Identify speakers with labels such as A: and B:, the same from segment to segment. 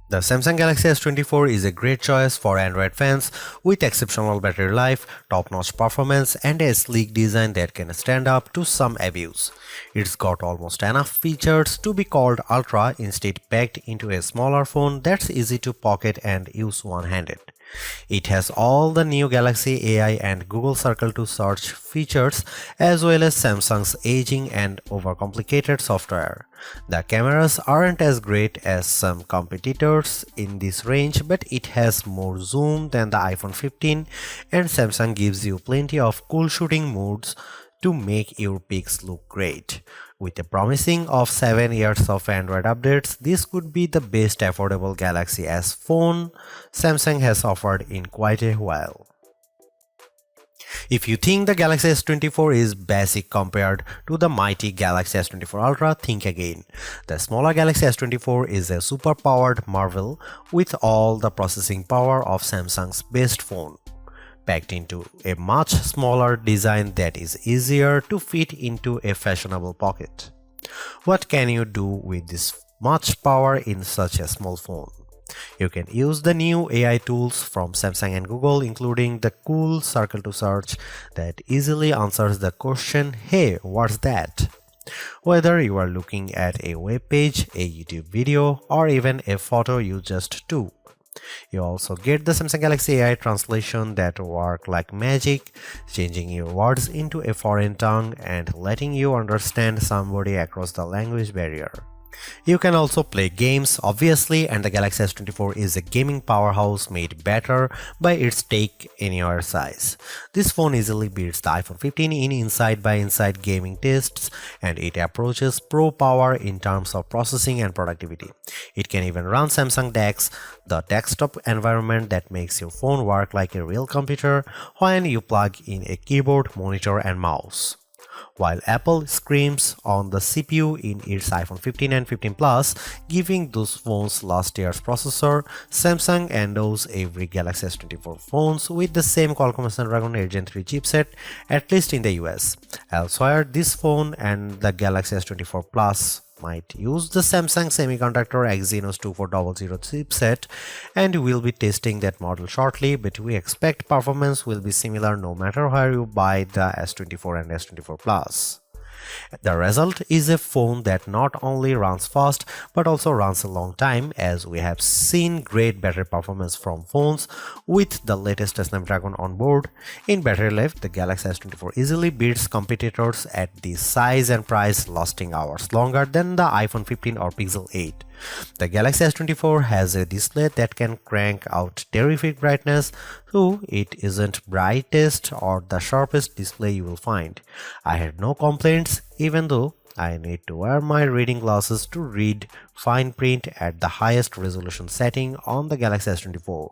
A: The Samsung Galaxy S24 is a great choice for Android fans with exceptional battery life, top-notch performance, and a sleek design that can stand up to some abuse. It's got almost enough features to be called Ultra, instead packed into a smaller phone that's easy to pocket and use one-handed. It has all the new Galaxy AI and Google Circle to search features, as well as Samsung's aging and overcomplicated software. The cameras aren't as great as some competitors in this range, but it has more zoom than the iPhone 15, and Samsung gives you plenty of cool shooting modes to make your pics look great. With a promising of 7 years of Android updates, this could be the best affordable Galaxy S phone Samsung has offered in quite a while. If you think the Galaxy S24 is basic compared to the mighty Galaxy S24 Ultra, think again. The smaller Galaxy S24 is a super-powered marvel with all the processing power of Samsung's best phone, packed into a much smaller design that is easier to fit into a fashionable pocket. What can you do with this much power in such a small phone? You can use the new AI tools from Samsung and Google, including the cool Circle to Search that easily answers the question, "Hey, what's that?" Whether you are looking at a web page, a YouTube video, or even a photo you just took. You also get the Samsung Galaxy AI translation that work like magic, changing your words into a foreign tongue and letting you understand somebody across the language barrier. You can also play games, obviously, and the Galaxy S24 is a gaming powerhouse made better by its take-anywhere size. This phone easily beats the iPhone 15 in inside-by-inside gaming tests, and it approaches pro power in terms of processing and productivity. It can even run Samsung DeX, the desktop environment that makes your phone work like a real computer when you plug in a keyboard, monitor, and mouse. While Apple screams on the CPU in its iPhone 15 and 15 Plus, giving those phones last year's processor, Samsung endows every Galaxy S24 phones with the same Qualcomm Snapdragon 8 Gen 3 chipset, at least in the US. Elsewhere, this phone and the Galaxy S24 Plus might use the Samsung Semiconductor Exynos 2400 chipset, and we'll be testing that model shortly, but we expect performance will be similar no matter where you buy the S24 and S24 Plus. The result is a phone that not only runs fast but also runs a long time, as we have seen great battery performance from phones with the latest Snapdragon on board. In battery life, the Galaxy S24 easily beats competitors at this size and price, lasting hours longer than the iPhone 15 or Pixel 8. The Galaxy S24 has a display that can crank out terrific brightness, though it isn't brightest or the sharpest display you will find. I had no complaints, even though I need to wear my reading glasses to read fine print at the highest resolution setting on the Galaxy S24.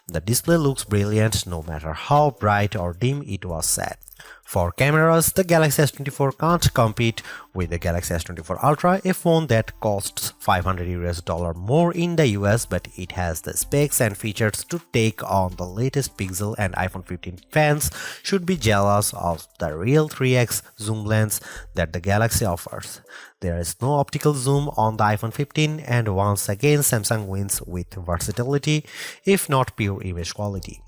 A: The display looks brilliant no matter how bright or dim it was set. For cameras, the Galaxy S24 can't compete with the Galaxy S24 Ultra, a phone that costs $500 more in the US, but it has the specs and features to take on the latest Pixel, and iPhone 15 fans should be jealous of the real 3x zoom lens that the Galaxy offers. There is no optical zoom on the iPhone 15, and once again Samsung wins with versatility, if not pure image quality.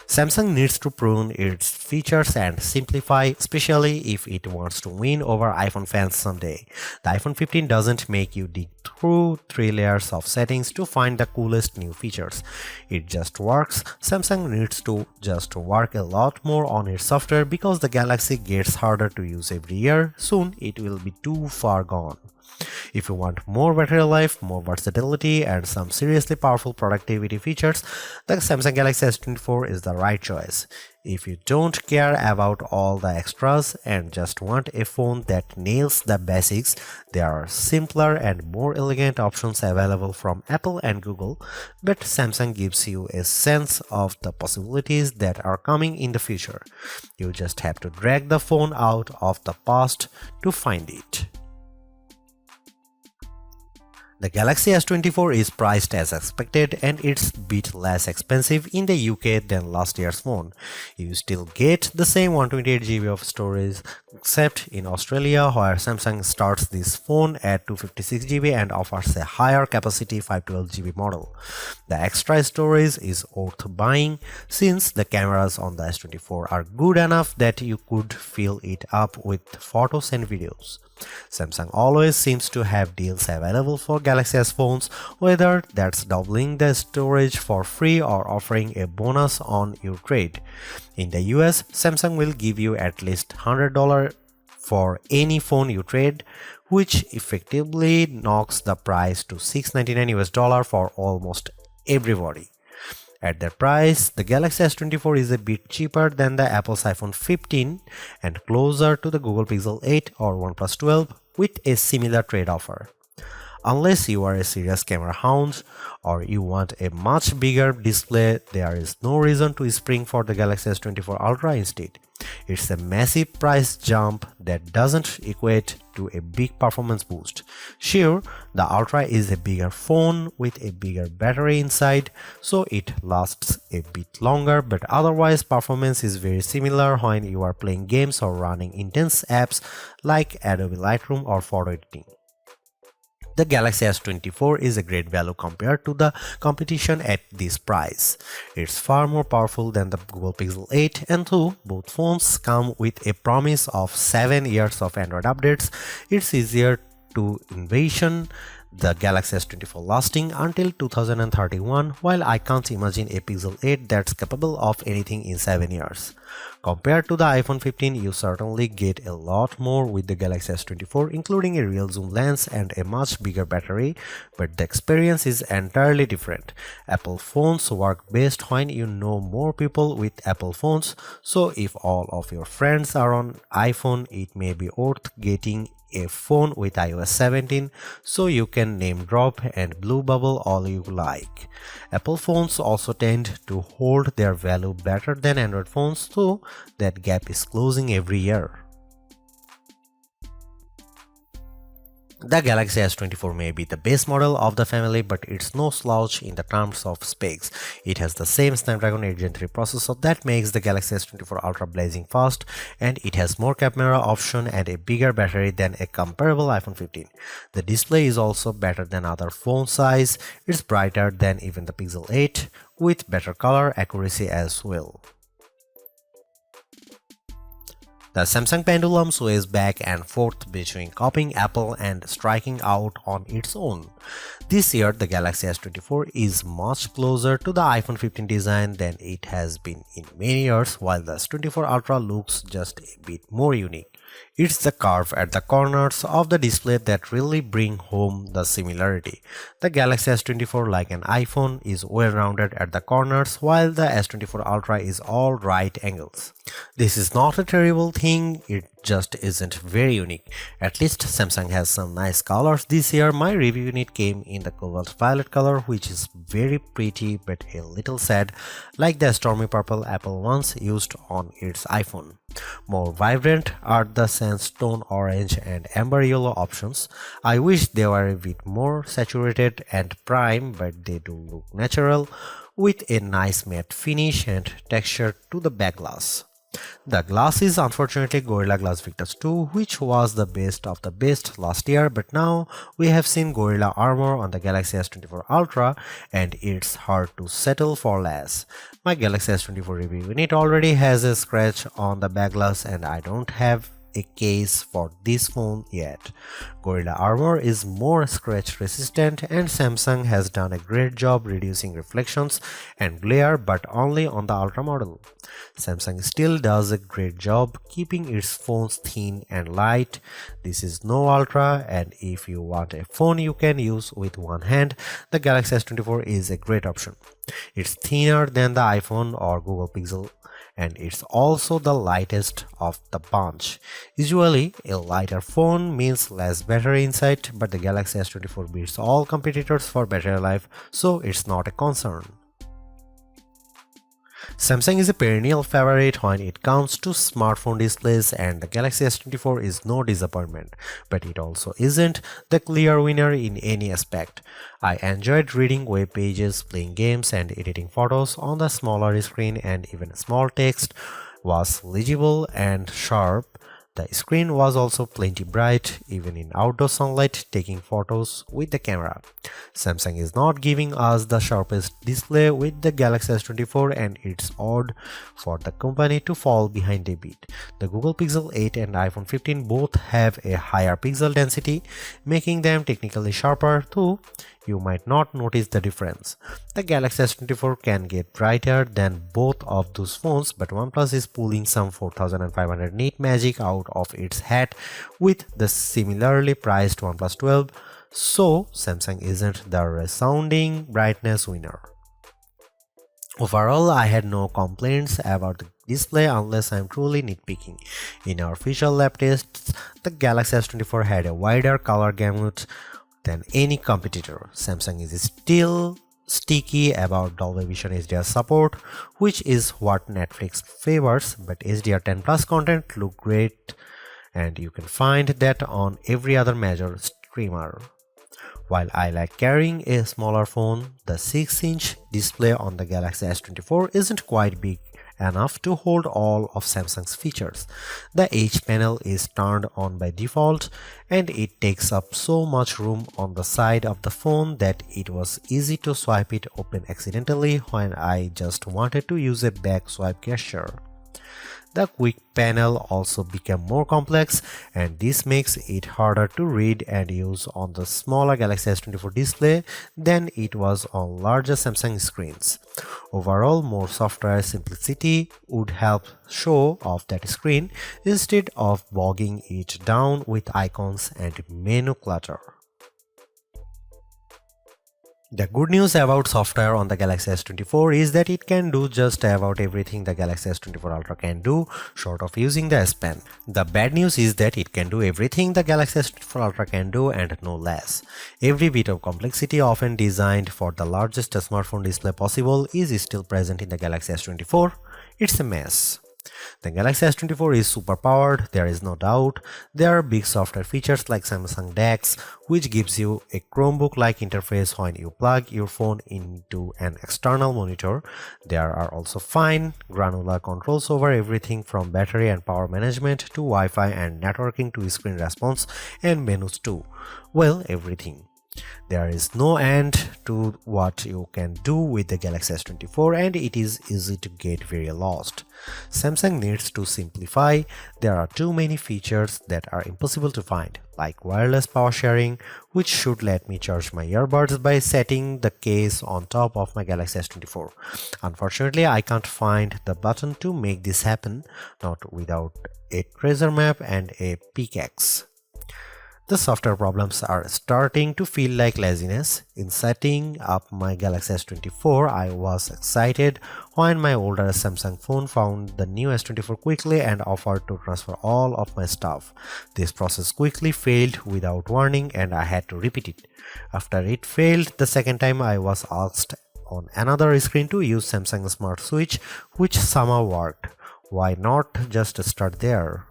A: Samsung needs to prune its features and simplify, especially if it wants to win over iPhone fans someday. The iPhone 15 doesn't make you dig through 3 layers of settings to find the coolest new features. It just works. Samsung needs to just work a lot more on its software, because the Galaxy gets harder to use every year. Soon it will be too far gone. If you want more battery life, more versatility, and some seriously powerful productivity features, the Samsung Galaxy S24 is the right choice. If you don't care about all the extras and just want a phone that nails the basics, there are simpler and more elegant options available from Apple and Google, but Samsung gives you a sense of the possibilities that are coming in the future. You just have to drag the phone out of the past to find it. The Galaxy S24 is priced as expected and it's a bit less expensive in the UK than last year's phone. You still get the same 128GB of storage except in Australia where Samsung starts this phone at 256GB and offers a higher capacity 512GB model. The extra storage is worth buying since the cameras on the S24 are good enough that you could fill it up with photos and videos. Samsung always seems to have deals available for Galaxy S phones, whether that's doubling the storage for free or offering a bonus on your trade. In the US, Samsung will give you at least $100 for any phone you trade, which effectively knocks the price to $699 for almost everybody. At that price, the Galaxy S24 is a bit cheaper than the Apple's iPhone 15 and closer to the Google Pixel 8 or OnePlus 12 with a similar trade offer. Unless you are a serious camera hound or you want a much bigger display, there is no reason to spring for the Galaxy S24 Ultra instead. It's a massive price jump that doesn't equate to a big performance boost. Sure, the Ultra is a bigger phone with a bigger battery inside, so it lasts a bit longer, but otherwise performance is very similar when you are playing games or running intense apps like Adobe Lightroom or photo editing. The Galaxy S24 is a great value compared to the competition at this price. It's far more powerful than the Google Pixel 8 and though both phones come with a promise of 7 years of Android updates, it's easier to envision the Galaxy S24 lasting until 2031, while I can't imagine a Pixel 8 that's capable of anything in 7 years. Compared to the iPhone 15, you certainly get a lot more with the Galaxy S24, including a real zoom lens and a much bigger battery, but the experience is entirely different. Apple phones work best when you know more people with Apple phones, so if all of your friends are on iPhone, it may be worth getting a phone with iOS 17 so you can name drop and blue bubble all you like. Apple phones also tend to hold their value better than Android phones, so that gap is closing every year. The Galaxy S24 may be the base model of the family, but it's no slouch in the terms of specs. It has the same Snapdragon 8 Gen 3 processor that makes the Galaxy S24 Ultra blazing fast, and it has more camera option and a bigger battery than a comparable iPhone 15. The display is also better than other phone size. It's brighter than even the Pixel 8 with better color accuracy as well. The Samsung pendulum sways back and forth between copying Apple and striking out on its own. This year, the Galaxy S24 is much closer to the iPhone 15 design than it has been in many years, while the S24 Ultra looks just a bit more unique. It's the curve at the corners of the display that really bring home the similarity. The Galaxy S24, like an iPhone, is well-rounded at the corners, while the S24 Ultra is all right angles. This is not a terrible thing, it just isn't very unique. At least Samsung has some nice colors this year. My review unit came in the cobalt violet color, which is very pretty but a little sad, like the stormy purple Apple once used on its iPhone. More vibrant are the sandstone orange and amber yellow options. I wish they were a bit more saturated and prime, but they do look natural with a nice matte finish and texture to the back glass. The glass is unfortunately Gorilla Glass Victus 2, which was the best of the best last year, but now we have seen Gorilla Armor on the Galaxy S24 Ultra and it's hard to settle for less. My Galaxy S24 review unit already has a scratch on the back glass and I don't have a case for this phone yet. Gorilla Armor is more scratch resistant and Samsung has done a great job reducing reflections and glare, but only on the Ultra model. Samsung still does a great job keeping its phones thin and light. This is no Ultra, and if you want a phone you can use with one hand, the Galaxy S24 is a great option. It's thinner than the iPhone or Google Pixel, and it's also the lightest of the bunch. Usually, a lighter phone means less battery inside, but the Galaxy S24 beats all competitors for battery life, so it's not a concern. Samsung is a perennial favorite when it comes to smartphone displays, and the Galaxy S24 is no disappointment, but it also isn't the clear winner in any aspect. I enjoyed reading web pages, playing games, and editing photos on the smaller screen, and even small text was legible and sharp. The screen was also plenty bright, even in outdoor sunlight, taking photos with the camera. Samsung is not giving us the sharpest display with the Galaxy S24, and it's odd for the company to fall behind a bit. The Google Pixel 8 and iPhone 15 both have a higher pixel density, making them technically sharper, though you might not notice the difference. The Galaxy S24 can get brighter than both of those phones, but OnePlus is pulling some 4500 nit magic out of its hat with the similarly priced OnePlus 12, so Samsung isn't the resounding brightness winner. Overall, I had no complaints about the display unless I'm truly nitpicking. In our official lab tests, the Galaxy S24 had a wider color gamut than any competitor. Samsung is still sticky about Dolby Vision HDR support, which is what Netflix favors, but HDR10 Plus content look great, and you can find that on every other major streamer. While I like carrying a smaller phone, the 6-inch display on the Galaxy S24 isn't quite big enough to hold all of Samsung's features. The H panel is turned on by default, and it takes up so much room on the side of the phone that it was easy to swipe it open accidentally when I just wanted to use a back swipe gesture. The quick panel also became more complex, and this makes it harder to read and use on the smaller Galaxy S24 display than it was on larger Samsung screens. Overall, more software simplicity would help show off that screen instead of bogging it down with icons and menu clutter. The good news about software on the Galaxy S24 is that it can do just about everything the Galaxy S24 Ultra can do, short of using the S Pen. The bad news is that it can do everything the Galaxy S24 Ultra can do and no less. Every bit of complexity often designed for the largest smartphone display possible is still present in the Galaxy S24. It's a mess. The Galaxy S24 is super powered, there is no doubt. There are big software features like Samsung DeX, which gives you a Chromebook-like interface when you plug your phone into an external monitor. There are also fine, granular controls over everything from battery and power management to Wi-Fi and networking to screen response and menus too. Well, everything. There is no end to what you can do with the Galaxy S24, and it is easy to get very lost. Samsung needs to simplify. There are too many features that are impossible to find, like wireless power sharing, which should let me charge my earbuds by setting the case on top of my Galaxy S24. Unfortunately, I can't find the button to make this happen, not without a treasure map and a pickaxe. The software problems are starting to feel like laziness. In setting up my Galaxy S24, I was excited when my older Samsung phone found the new S24 quickly and offered to transfer all of my stuff. This process quickly failed without warning, and I had to repeat it. After it failed the second time, I was asked on another screen to use Samsung Smart Switch, which somehow worked. Why not just start there?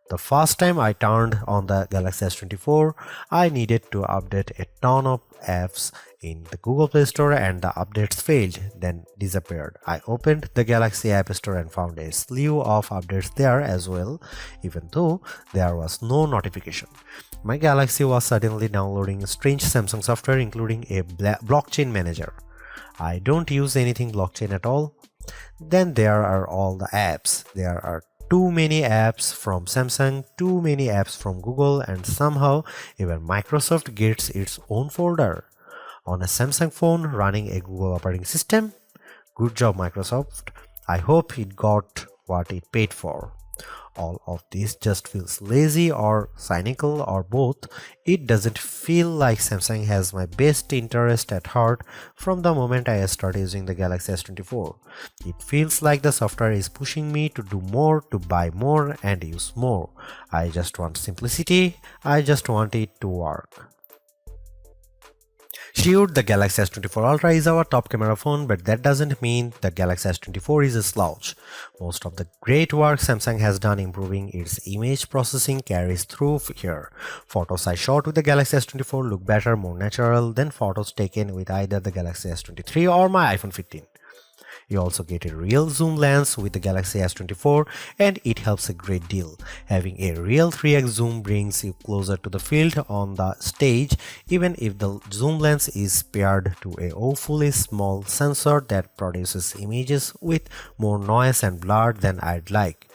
A: The first time I turned on the Galaxy S24, I needed to update a ton of apps in the Google Play Store, and the updates failed, then disappeared. I opened the Galaxy App Store and found a slew of updates there as well, even though there was no notification. My Galaxy was suddenly downloading strange Samsung software, including a blockchain manager. I don't use anything blockchain at all. Then there are all the apps. There are too many apps from Samsung, too many apps from Google, and somehow even Microsoft gets its own folder. On a Samsung phone running a Google operating system? Good job, Microsoft. I hope it got what it paid for. All of this just feels lazy or cynical or both. It doesn't feel like Samsung has my best interest at heart from the moment I started using the Galaxy S24. It feels like the software is pushing me to do more, to buy more, and use more. I just want simplicity. I just want it to work. Sure, the Galaxy S24 Ultra is our top camera phone, but that doesn't mean the Galaxy S24 is a slouch. Most of the great work Samsung has done improving its image processing carries through here. Photos I shot with the Galaxy S24 look better, more natural than photos taken with either the Galaxy S23 or my iPhone 15. You also get a real zoom lens with the Galaxy S24 and it helps a great deal. Having a real 3x zoom brings you closer to the field on the stage even if the zoom lens is paired to a awfully small sensor that produces images with more noise and blur than I'd like.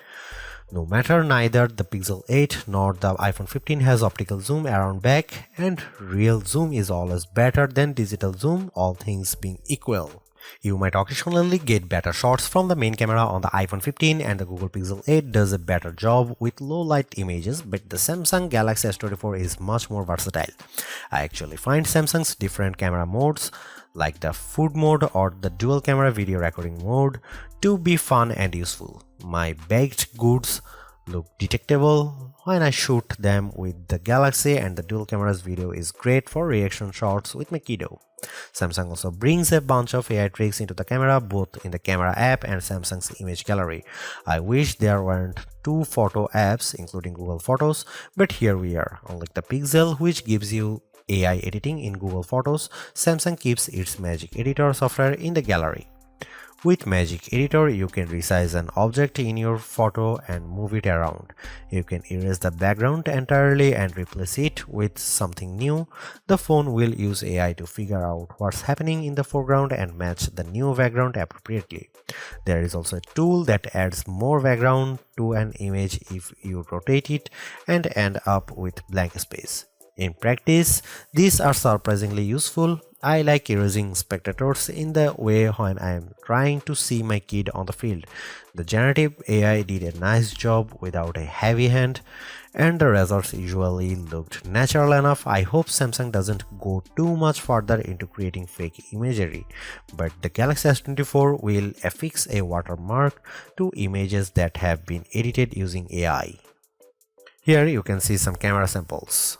A: No matter, neither the Pixel 8 nor the iPhone 15 has optical zoom around back, and real zoom is always better than digital zoom, all things being equal. You might occasionally get better shots from the main camera on the iPhone 15 and the Google Pixel 8 does a better job with low light images, but the Samsung Galaxy S24 is much more versatile. I actually find Samsung's different camera modes like the food mode or the dual camera video recording mode to be fun and useful. My baked goods look detectable when I shoot them with the Galaxy, and the dual camera's video is great for reaction shots with my kiddo. Samsung also brings a bunch of AI tricks into the camera, both in the camera app and Samsung's image gallery. I wish there weren't two photo apps including Google Photos, but here we are. Unlike the Pixel, which gives you AI editing in Google Photos, Samsung keeps its Magic Editor software in the gallery. With Magic Editor, you can resize an object in your photo and move it around. You can erase the background entirely and replace it with something new. The phone will use AI to figure out what's happening in the foreground and match the new background appropriately. There is also a tool that adds more background to an image if you rotate it and end up with blank space. In practice, these are surprisingly useful. I like erasing spectators in the way when I am trying to see my kid on the field. The generative AI did a nice job without a heavy hand, and the results usually looked natural enough. I hope Samsung doesn't go too much further into creating fake imagery, but the Galaxy S24 will affix a watermark to images that have been edited using AI. Here you can see some camera samples.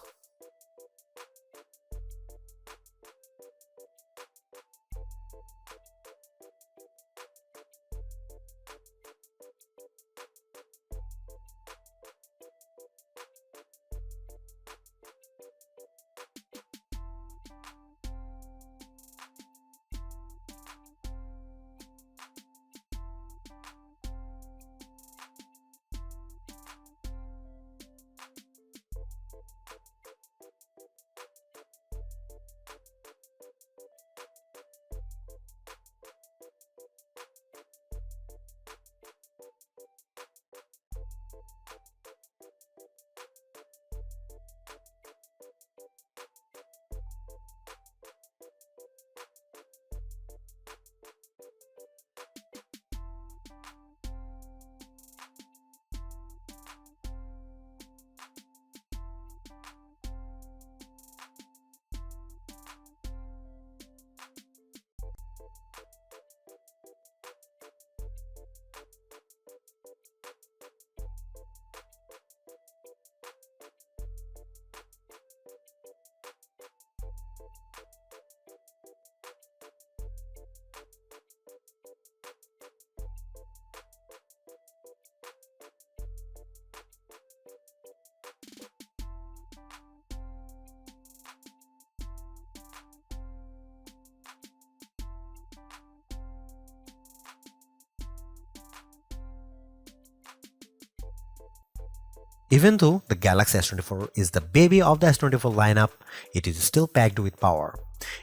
A: Even though the Galaxy S24 is the baby of the S24 lineup, it is still packed with power.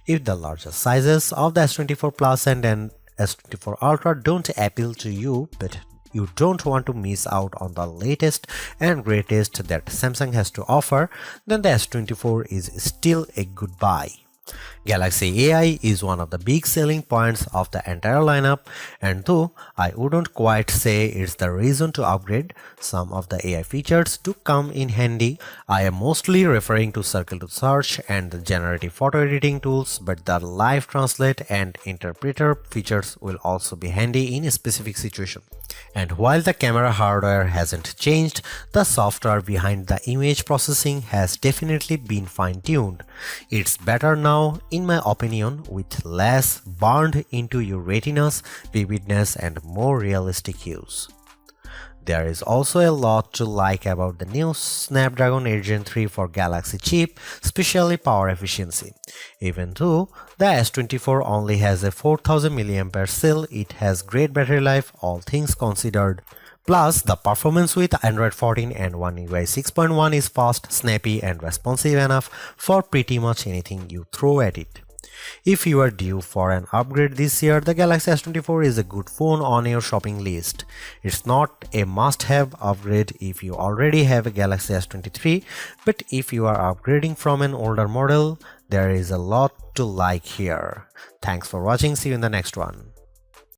A: If the larger sizes of the S24 Plus and S24 Ultra don't appeal to you, but you don't want to miss out on the latest and greatest that Samsung has to offer, then the S24 is still a good buy. Galaxy AI is one of the big selling points of the entire lineup, and though I wouldn't quite say it's the reason to upgrade, some of the AI features do come in handy. I am mostly referring to Circle to Search and the generative photo editing tools, but the live translate and interpreter features will also be handy in a specific situation. And while the camera hardware hasn't changed, the software behind the image processing has definitely been fine-tuned. It's better now, in my opinion, with less burned into your retinas, vividness, and more realistic hues. There is also a lot to like about the new Snapdragon 8 Gen 3 for Galaxy chip, especially power efficiency. Even though the S24 only has a 4000 mAh cell, it has great battery life, all things considered. Plus, the performance with Android 14 and One UI 6.1 is fast, snappy, and responsive enough for pretty much anything you throw at it. If you are due for an upgrade this year, the Galaxy S24 is a good phone on your shopping list. It's not a must-have upgrade if you already have a Galaxy S23, but if you are upgrading from an older model, there is a lot to like here. Thanks for watching, see you in the next one.